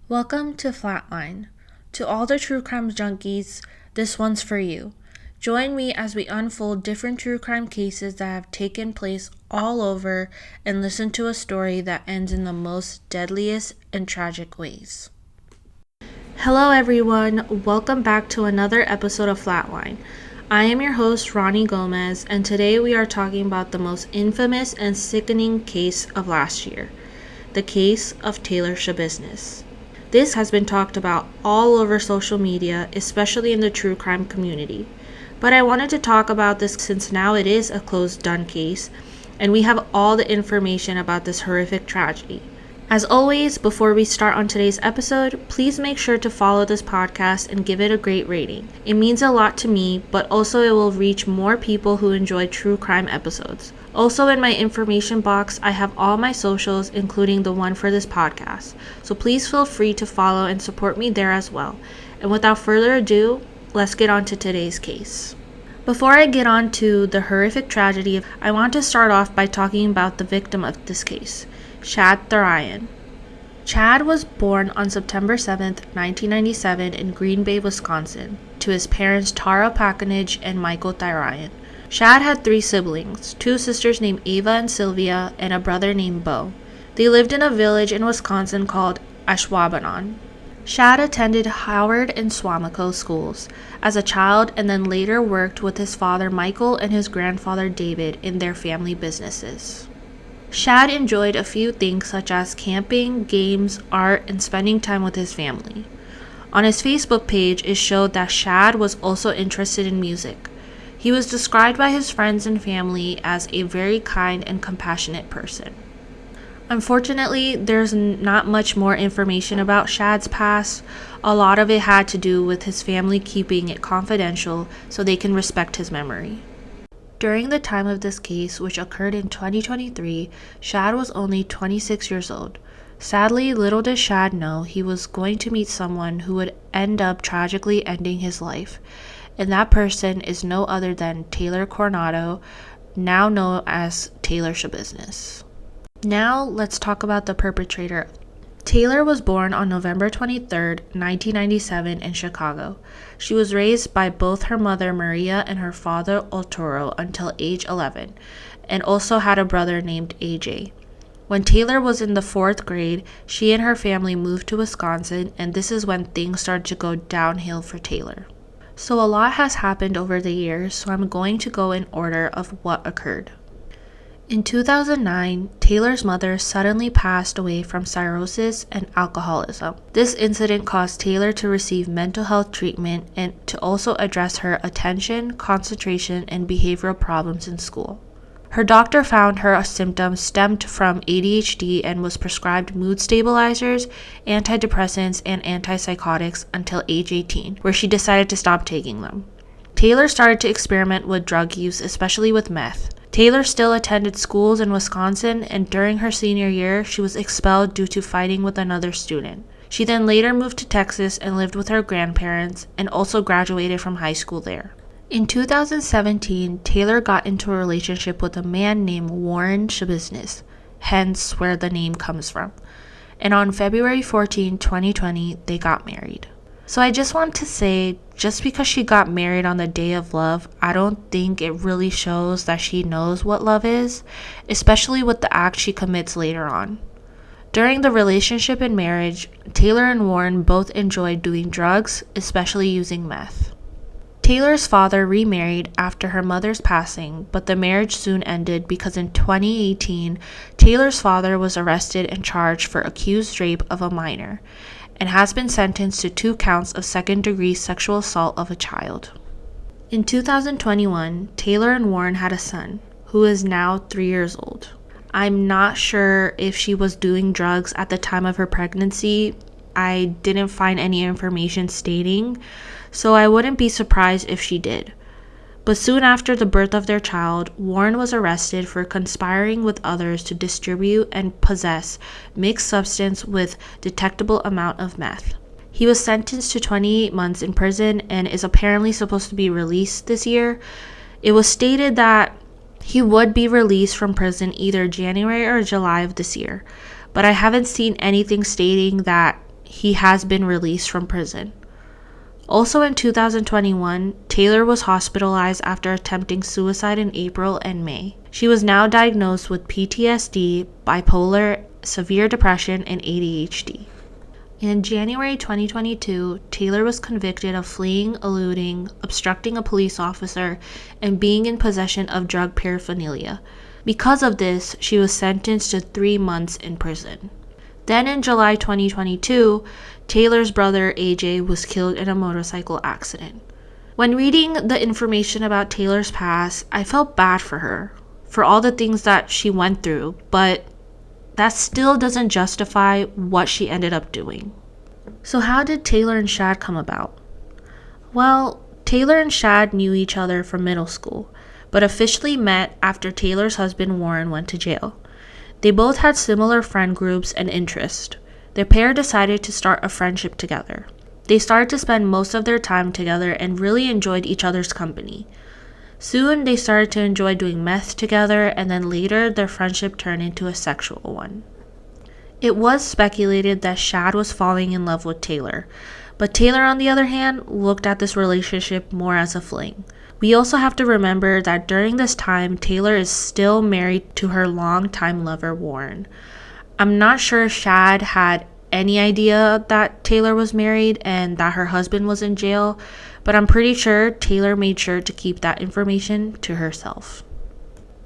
Welcome to Flatline. To all the true crime junkies, this one's for you. Join me as we unfold different true crime cases that have taken place all over and listen to a story that ends in the most deadliest and tragic ways. Hello everyone, welcome back to another episode of Flatline. I am your host, Ronnie Gomez, and today we are talking about the most infamous and sickening case of last year, the case of Taylor Schabusiness. This has been talked about all over social media, especially in the true crime community. But I wanted to talk about this since now it is a closed done case, and we have all the information about this horrific tragedy. As always, before we start on today's episode, please make sure to follow this podcast and give it a great rating. It means a lot to me, but also it will reach more people who enjoy true crime episodes. Also in my information box, I have all my socials, including the one for this podcast. So please feel free to follow and support me there as well. And without further ado, let's get on to today's case. Before I get on to the horrific tragedy, I want to start off by talking about the victim of this case, Shad Thyrion. Chad was born on September 7, 1997 in Green Bay, Wisconsin, to his parents Tara Pakinage and Michael Thyrion. Shad had 3 siblings, 2 sisters named Ava and Sylvia, and a brother named Bo. They lived in a village in Wisconsin called Ashwaubenon. Shad attended Howard and Swamico schools as a child and then later worked with his father Michael and his grandfather David in their family businesses. Shad enjoyed a few things such as camping, games, art, and spending time with his family. On his Facebook page, it showed that Shad was also interested in music. He was described by his friends and family as a very kind and compassionate person. Unfortunately, there's not much more information about Shad's past. A lot of it had to do with his family keeping it confidential so they can respect his memory. During the time of this case, which occurred in 2023, Shad was only 26 years old. Sadly, little did Shad know he was going to meet someone who would end up tragically ending his life. And that person is no other than Taylor Coronado, now known as Taylor Schabusiness. Now, let's talk about the perpetrator. Taylor was born on November 23, 1997 in Chicago. She was raised by both her mother Maria and her father Arturo until age 11, and also had a brother named AJ. When Taylor was in the 4th grade, she and her family moved to Wisconsin, and this is when things started to go downhill for Taylor. So a lot has happened over the years, so I'm going to go in order of what occurred. In 2009, Taylor's mother suddenly passed away from cirrhosis and alcoholism. This incident caused Taylor to receive mental health treatment and to also address her attention, concentration, and behavioral problems in school. Her doctor found her symptoms stemmed from ADHD and was prescribed mood stabilizers, antidepressants, and antipsychotics until age 18, where she decided to stop taking them. Taylor started to experiment with drug use, especially with meth. Taylor still attended schools in Wisconsin, and during her senior year, she was expelled due to fighting with another student. She then later moved to Texas and lived with her grandparents, and also graduated from high school there. In 2017, Taylor got into a relationship with a man named Warren Schabusiness, hence where the name comes from. And on February 14, 2020, they got married. So I just want to say, just because she got married on the day of love, I don't think it really shows that she knows what love is, especially with the act she commits later on. During the relationship and marriage, Taylor and Warren both enjoyed doing drugs, especially using meth. Taylor's father remarried after her mother's passing, but the marriage soon ended because in 2018, Taylor's father was arrested and charged for accused rape of a minor, and has been sentenced to 2 counts of second-degree sexual assault of a child. In 2021, Taylor and Warren had a son, who is now 3 years old. I'm not sure if she was doing drugs at the time of her pregnancy. I didn't find any information stating, so I wouldn't be surprised if she did. But soon after the birth of their child, Warren was arrested for conspiring with others to distribute and possess mixed substance with detectable amount of meth. He was sentenced to 28 months in prison and is apparently supposed to be released this year. It was stated that he would be released from prison either January or July of this year, but I haven't seen anything stating that he has been released from prison. Also in 2021, Taylor was hospitalized after attempting suicide in April and May. She was now diagnosed with PTSD, bipolar, severe depression, and ADHD. In January 2022, Taylor was convicted of fleeing, eluding, obstructing a police officer, and being in possession of drug paraphernalia. Because of this, she was sentenced to 3 months in prison. Then in July 2022, Taylor's brother AJ was killed in a motorcycle accident. When reading the information about Taylor's past, I felt bad for her, for all the things that she went through, but that still doesn't justify what she ended up doing. So how did Taylor and Shad come about? Well, Taylor and Shad knew each other from middle school, but officially met after Taylor's husband Warren went to jail. They both had similar friend groups and interests. Their pair decided to start a friendship together. They started to spend most of their time together and really enjoyed each other's company. Soon, they started to enjoy doing meth together, and then later, their friendship turned into a sexual one. It was speculated that Shad was falling in love with Taylor, but Taylor, on the other hand, looked at this relationship more as a fling. We also have to remember that during this time, Taylor is still married to her longtime lover, Warren. I'm not sure if Shad had any idea that Taylor was married and that her husband was in jail, but I'm pretty sure Taylor made sure to keep that information to herself.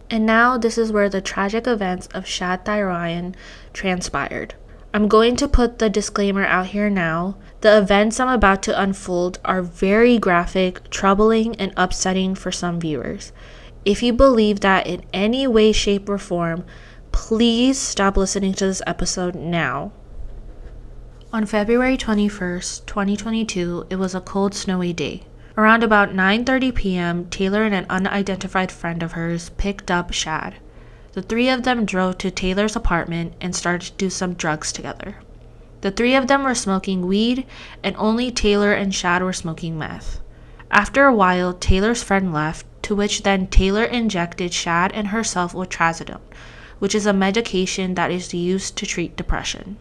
And now this is where the tragic events of Shad Thyrion transpired. I'm going to put the disclaimer out here now. The events I'm about to unfold are very graphic, troubling, and upsetting for some viewers. If you believe that in any way, shape, or form, please stop listening to this episode now. On February 21st, 2022, it was a cold, snowy day. Around about 9:30 p.m., Taylor and an unidentified friend of hers picked up Shad. The three of them drove to Taylor's apartment and started to do some drugs together. The three of them were smoking weed, and only Taylor and Shad were smoking meth. After a while, Taylor's friend left, to which then Taylor injected Shad and herself with trazodone, which is a medication that is used to treat depression.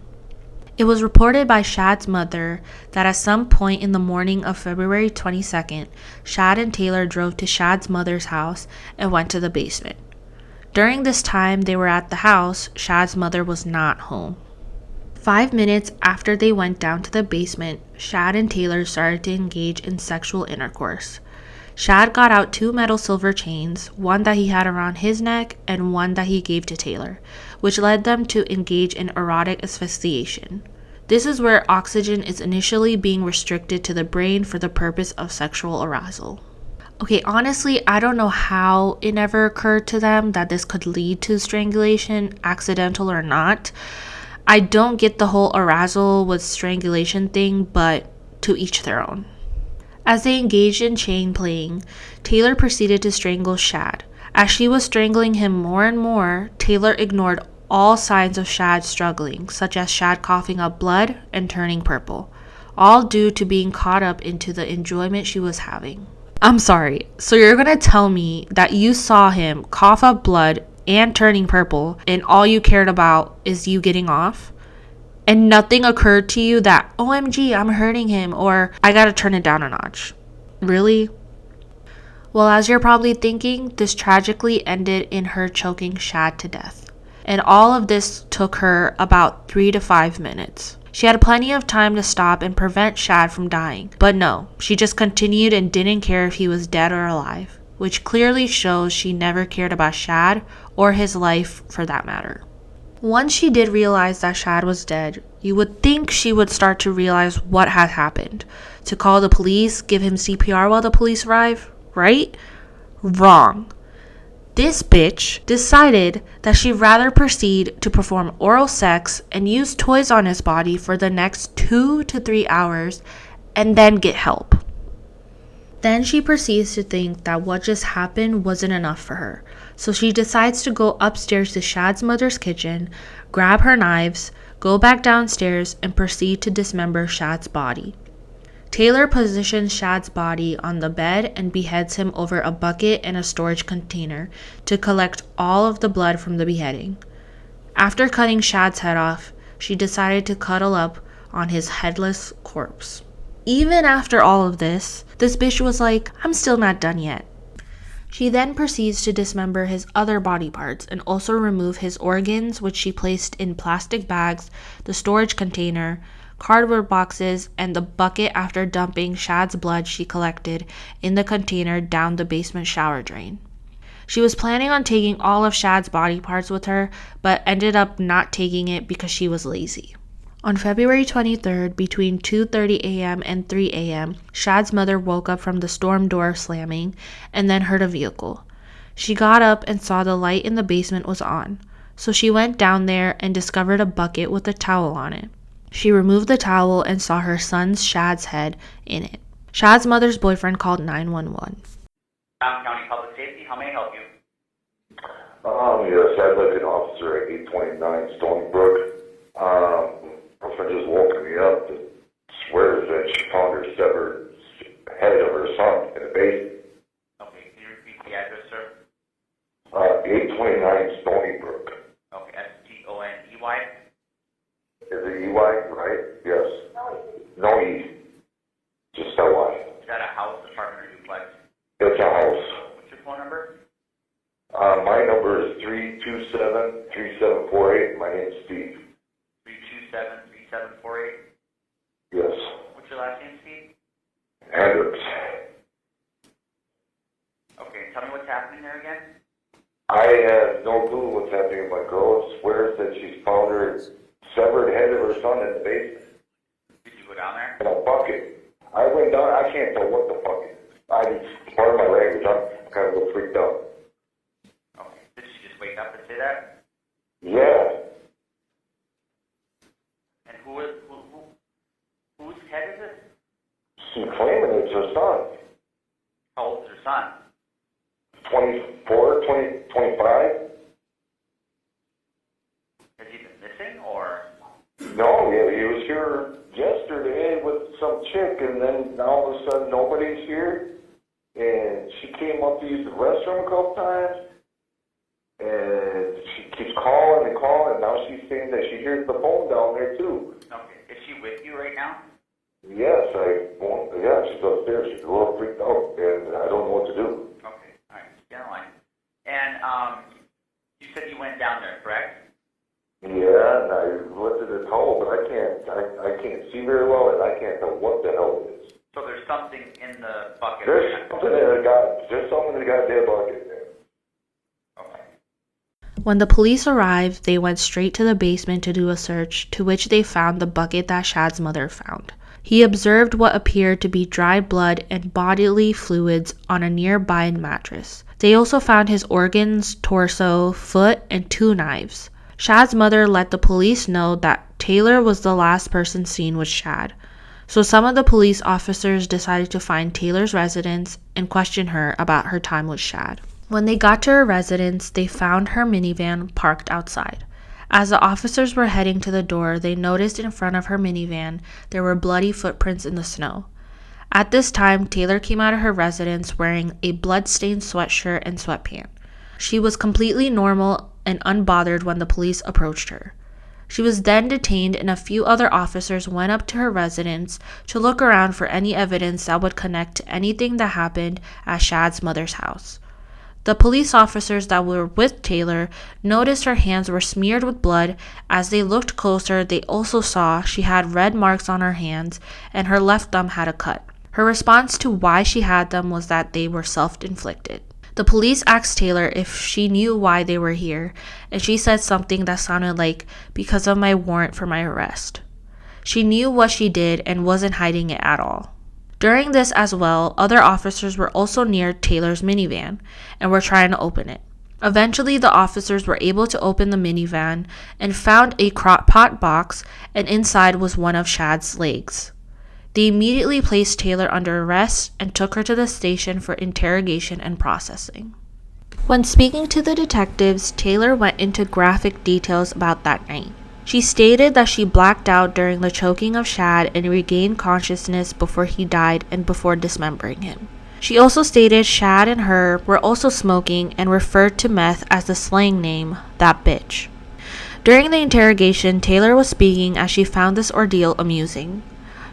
It was reported by Shad's mother that at some point in the morning of February 22nd, Shad and Taylor drove to Shad's mother's house and went to the basement. During this time they were at the house, Shad's mother was not home. 5 minutes after they went down to the basement, Shad and Taylor started to engage in sexual intercourse. Shad got out 2 metal silver chains, one that he had around his neck and one that he gave to Taylor, which led them to engage in erotic asphyxiation. This is where oxygen is initially being restricted to the brain for the purpose of sexual arousal. Okay, honestly, I don't know how it never occurred to them that this could lead to strangulation, accidental or not. I don't get the whole arousal with strangulation thing, but to each their own. As they engaged in chain playing, Taylor proceeded to strangle Shad. As she was strangling him more and more, Taylor ignored all signs of Shad struggling, such as Shad coughing up blood and turning purple, all due to being caught up into the enjoyment she was having. I'm sorry, so you're gonna tell me that you saw him cough up blood and turning purple and all you cared about is you getting off? And nothing occurred to you that, OMG, I'm hurting him, or I gotta turn it down a notch? Really? Well, as you're probably thinking, this tragically ended in her choking Shad to death. And all of this took her about 3 to 5 minutes. She had plenty of time to stop and prevent Shad from dying, but no, she just continued and didn't care if he was dead or alive, which clearly shows she never cared about Shad or his life for that matter. Once she did realize that Shad was dead, you would think she would start to realize what had happened. To call the police, give him CPR while the police arrive, right? Wrong. This bitch decided that she'd rather proceed to perform oral sex and use toys on his body for the next 2 to 3 hours and then get help. Then she proceeds to think that what just happened wasn't enough for her. So she decides to go upstairs to Shad's mother's kitchen, grab her knives, go back downstairs, and proceed to dismember Shad's body. Taylor positions Shad's body on the bed and beheads him over a bucket and a storage container to collect all of the blood from the beheading. After cutting Shad's head off, she decided to cuddle up on his headless corpse. Even after all of this bitch was like, I'm still not done yet. She then proceeds to dismember his other body parts and also remove his organs, which she placed in plastic bags, the storage container, cardboard boxes, and the bucket after dumping Shad's blood she collected in the container down the basement shower drain. She was planning on taking all of Shad's body parts with her, but ended up not taking it because she was lazy. On February 23rd, between 2:30 a.m. and 3 a.m., Shad's mother woke up from the storm door slamming and then heard a vehicle. She got up and saw the light in the basement was on, so she went down there and discovered a bucket with a towel on it. She removed the towel and saw her son's Shad's head in it. Shad's mother's boyfriend called 911. County Public Safety, how may I help you? Yes, I'd like an officer at 829 Stony Brook. Girlfriend just woken me up and swears that she found her severed head of her son in the basement. Okay, can you repeat the address, sir? 829 Stony Brook. Okay, S-T-O-N-E-Y? Is it EY, right? Yes. No E. Just L-Y. Is that a house, apartment, or duplex? It's a house. What's your phone number? My number is 327-3748. My name's Steve. 327-3748? Yes. What's your last name, Steve? Hendricks. Okay, tell me what's happening there again? I have no clue what's happening. My girl swears that she's found her severed head of her son in the basement. Did you go down there? In a bucket. I went down. I can't tell what the fuck it is. Part of my language. I'm kind of a little freaked out. Okay, did she just wake up and say that? Yeah. And whose head is it? She's claiming it's her son. How old is her son? 24, 25. Has he been missing, or? No, yeah, he was here yesterday with some chick, and then all of a sudden nobody's here. And she came up to use the restroom a couple times, and she keeps calling and calling, and now she's saying that she hears the phone down there too. Okay, is she with you right now? Yes, she's upstairs. She's a little freaked out, and I don't know what to do. Okay, all right, get in line. And you said you went down there, correct? Yeah, and I lifted the towel, but I can't see very well, and I can't tell what the hell it is. So there's something in the bucket. There's something in the goddamn bucket there. Okay. When the police arrived, they went straight to the basement to do a search, to which they found the bucket that Shad's mother found. He observed what appeared to be dried blood and bodily fluids on a nearby mattress. They also found his organs, torso, foot, and 2 knives. Shad's mother let the police know that Taylor was the last person seen with Shad. So some of the police officers decided to find Taylor's residence and question her about her time with Shad. When they got to her residence, they found her minivan parked outside. As the officers were heading to the door, they noticed in front of her minivan there were bloody footprints in the snow. At this time, Taylor came out of her residence wearing a blood-stained sweatshirt and sweatpants. She was completely normal and unbothered when the police approached her. She was then detained, and a few other officers went up to her residence to look around for any evidence that would connect to anything that happened at Shad's mother's house. The police officers that were with Taylor noticed her hands were smeared with blood. As they looked closer, they also saw she had red marks on her hands and her left thumb had a cut. Her response to why she had them was that they were self-inflicted. The police asked Taylor if she knew why they were here, and she said something that sounded like, because of my warrant for my arrest. She knew what she did and wasn't hiding it at all. During this as well, other officers were also near Taylor's minivan and were trying to open it. Eventually, the officers were able to open the minivan and found a crock pot box, and inside was one of Shad's legs. They immediately placed Taylor under arrest and took her to the station for interrogation and processing. When speaking to the detectives, Taylor went into graphic details about that night. She stated that she blacked out during the choking of Shad and regained consciousness before he died and before dismembering him. She also stated Shad and her were also smoking and referred to meth as the slang name, that bitch. During the interrogation, Taylor was speaking as she found this ordeal amusing.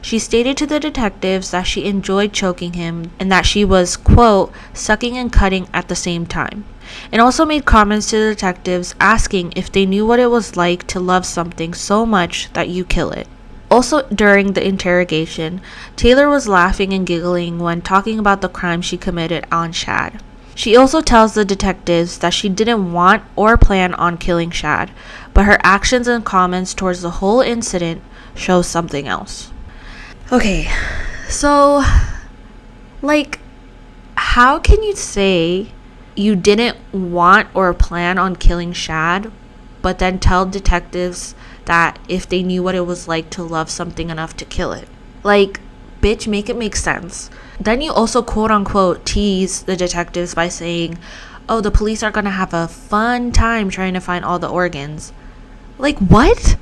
She stated to the detectives that she enjoyed choking him and that she was, quote, sucking and cutting at the same time, and also made comments to the detectives asking if they knew what it was like to love something so much that you kill it. Also, during the interrogation, Taylor was laughing and giggling when talking about the crime she committed on Shad. She also tells the detectives that she didn't want or plan on killing Shad, but her actions and comments towards the whole incident show something else. Okay, so, how can you say you didn't want or plan on killing Shad, but then tell detectives that if they knew what it was like to love something enough to kill it? Bitch, make it make sense. Then you also quote-unquote tease the detectives by saying, oh, the police are gonna have a fun time trying to find all the organs. What?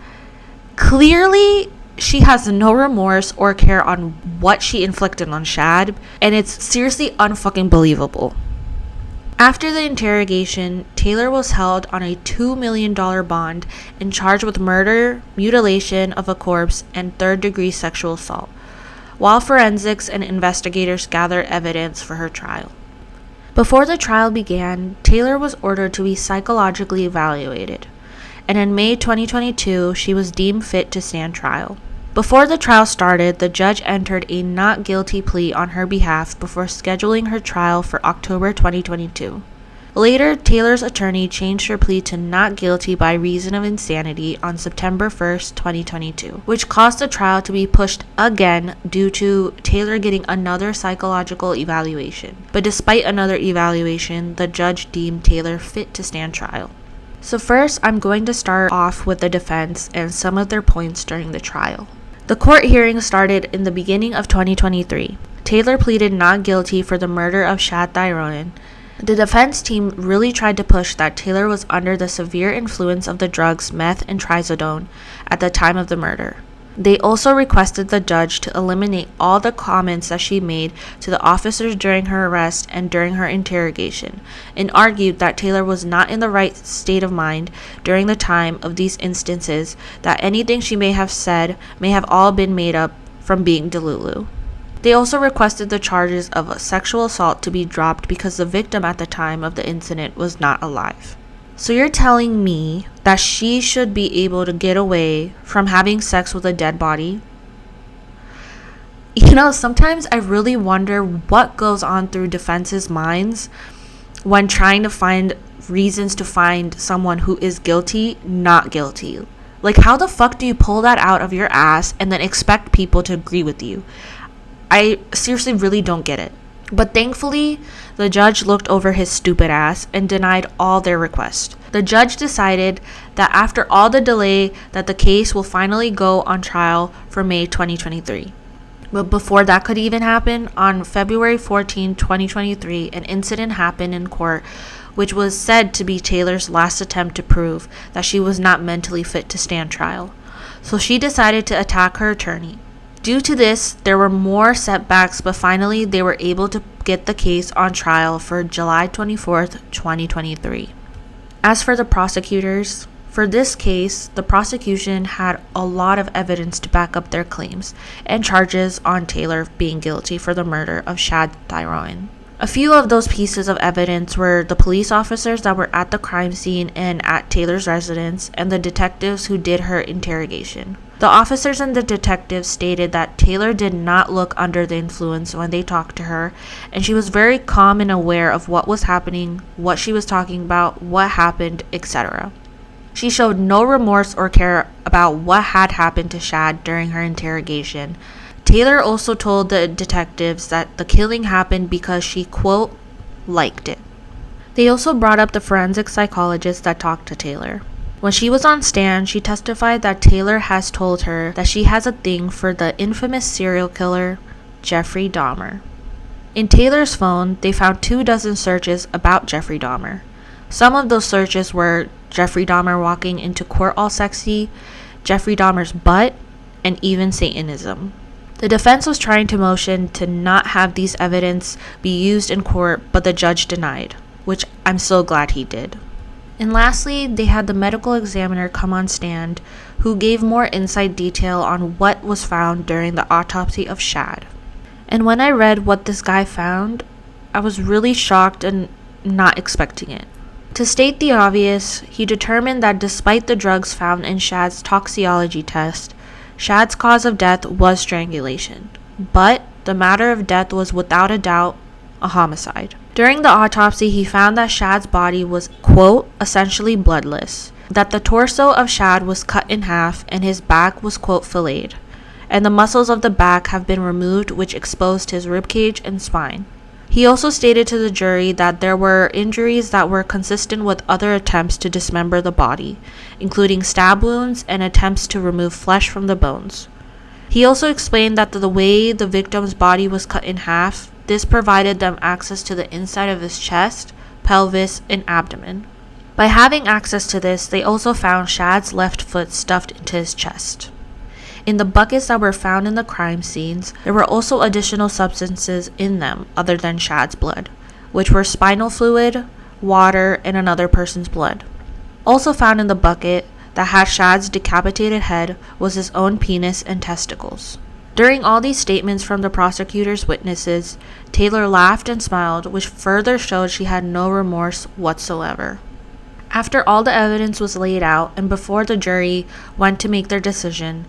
Clearly, she has no remorse or care on what she inflicted on Shad, and it's seriously unfucking believable. After the interrogation, Taylor was held on a $2 million bond and charged with murder, mutilation of a corpse, and third-degree sexual assault, while forensics and investigators gathered evidence for her trial. Before the trial began, Taylor was ordered to be psychologically evaluated, and in May 2022, she was deemed fit to stand trial. Before the trial started, the judge entered a not guilty plea on her behalf before scheduling her trial for October 2022. Later, Taylor's attorney changed her plea to not guilty by reason of insanity on September 1st, 2022, which caused the trial to be pushed again due to Taylor getting another psychological evaluation. But despite another evaluation, the judge deemed Taylor fit to stand trial. So first, I'm going to start off with the defense and some of their points during the trial. The court hearing started in the beginning of 2023. Taylor pleaded not guilty for the murder of Shad Thyrion. The defense team really tried to push that Taylor was under the severe influence of the drugs meth and trazodone at the time of the murder. They also requested the judge to eliminate all the comments that she made to the officers during her arrest and during her interrogation, and argued that Taylor was not in the right state of mind during the time of these instances, that anything she may have said may have all been made up from being delulu. They also requested the charges of sexual assault to be dropped because the victim at the time of the incident was not alive. So you're telling me that she should be able to get away from having sex with a dead body? Sometimes I really wonder what goes on through defense's minds when trying to find reasons to find someone who is guilty, not guilty. How the fuck do you pull that out of your ass and then expect people to agree with you? I seriously really don't get it. But thankfully, the judge looked over his stupid ass and denied all their requests. The judge decided that after all the delay, that the case will finally go on trial for May 2023. But before that could even happen, on February 14, 2023, an incident happened in court which was said to be Taylor's last attempt to prove that she was not mentally fit to stand trial. So she decided to attack her attorney. Due to this, there were more setbacks, but finally they were able to get the case on trial for July 24th, 2023. As for the prosecutors, for this case, the prosecution had a lot of evidence to back up their claims and charges on Taylor being guilty for the murder of Shad Thyrion. A few of those pieces of evidence were the police officers that were at the crime scene and at Taylor's residence, and the detectives who did her interrogation. The officers and the detectives stated that Taylor did not look under the influence when they talked to her, and she was very calm and aware of what was happening, what she was talking about, what happened, etc. She showed no remorse or care about what had happened to Shad during her interrogation. Taylor also told the detectives that the killing happened because she, quote, liked it. They also brought up the forensic psychologist that talked to Taylor. When she was on stand, she testified that Taylor has told her that she has a thing for the infamous serial killer, Jeffrey Dahmer. In Taylor's phone, they found 24 searches about Jeffrey Dahmer. Some of those searches were Jeffrey Dahmer walking into court all sexy, Jeffrey Dahmer's butt, and even Satanism. The defense was trying to motion to not have these evidence be used in court, but the judge denied, which I'm so glad he did. And lastly, they had the medical examiner come on stand, who gave more inside detail on what was found during the autopsy of Shad. And when I read what this guy found, I was really shocked and not expecting it. To state the obvious, he determined that despite the drugs found in Shad's toxicology test, Shad's cause of death was strangulation. But the matter of death was without a doubt a homicide. During the autopsy, he found that Shad's body was, quote, essentially bloodless, that the torso of Shad was cut in half and his back was, quote, filleted, and the muscles of the back have been removed, which exposed his ribcage and spine. He also stated to the jury that there were injuries that were consistent with other attempts to dismember the body, including stab wounds and attempts to remove flesh from the bones. He also explained that the way the victim's body was cut in half, this provided them access to the inside of his chest, pelvis, and abdomen. By having access to this, they also found Shad's left foot stuffed into his chest. In the buckets that were found in the crime scenes, there were also additional substances in them other than Shad's blood, which were spinal fluid, water, and another person's blood. Also found in the bucket that had Shad's decapitated head was his own penis and testicles. During all these statements from the prosecutor's witnesses, Taylor laughed and smiled, which further showed she had no remorse whatsoever. After all the evidence was laid out and before the jury went to make their decision,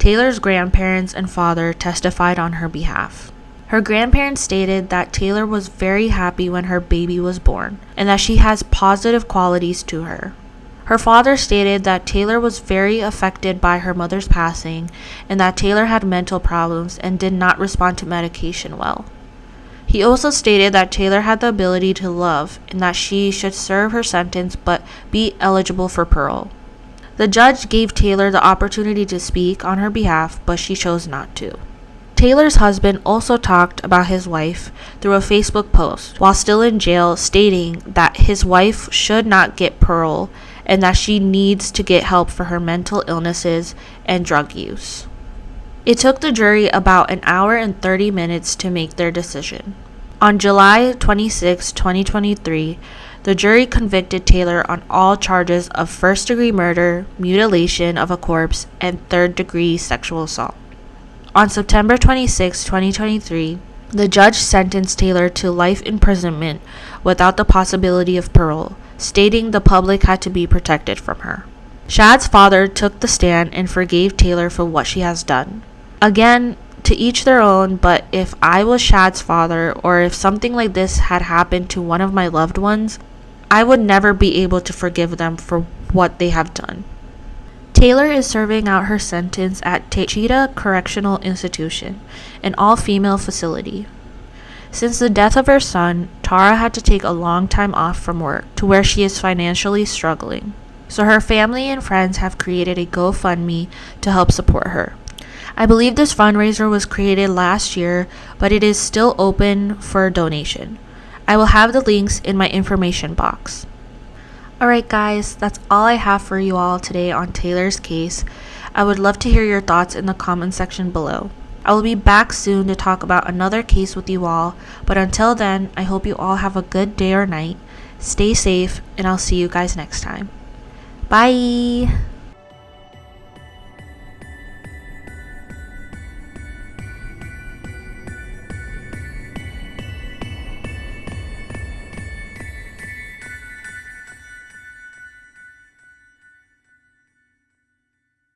Taylor's grandparents and father testified on her behalf. Her grandparents stated that Taylor was very happy when her baby was born and that she has positive qualities to her. Her father stated that Taylor was very affected by her mother's passing and that Taylor had mental problems and did not respond to medication well. He also stated that Taylor had the ability to love and that she should serve her sentence but be eligible for parole. The judge gave Taylor the opportunity to speak on her behalf, but she chose not to. Taylor's husband also talked about his wife through a Facebook post while still in jail, stating that his wife should not get parole and that she needs to get help for her mental illnesses and drug use. It took the jury about an hour and 30 minutes to make their decision. On July 26, 2023, the jury convicted Taylor on all charges of first-degree murder, mutilation of a corpse, and third-degree sexual assault. On September 26, 2023, the judge sentenced Taylor to life imprisonment without the possibility of parole, stating the public had to be protected from her. Shad's father took the stand and forgave Taylor for what she has done. Again, to each their own, but if I was Shad's father or if something like this had happened to one of my loved ones, I would never be able to forgive them for what they have done. Taylor is serving out her sentence at Cheetah Correctional Institution, an all-female facility. Since the death of her son, Tara had to take a long time off from work to where she is financially struggling. So her family and friends have created a GoFundMe to help support her. I believe this fundraiser was created last year, but it is still open for donation. I will have the links in my information box. Alright guys, that's all I have for you all today on Taylor's case. I would love to hear your thoughts in the comment section below. I will be back soon to talk about another case with you all, but until then, I hope you all have a good day or night. Stay safe, and I'll see you guys next time. Bye!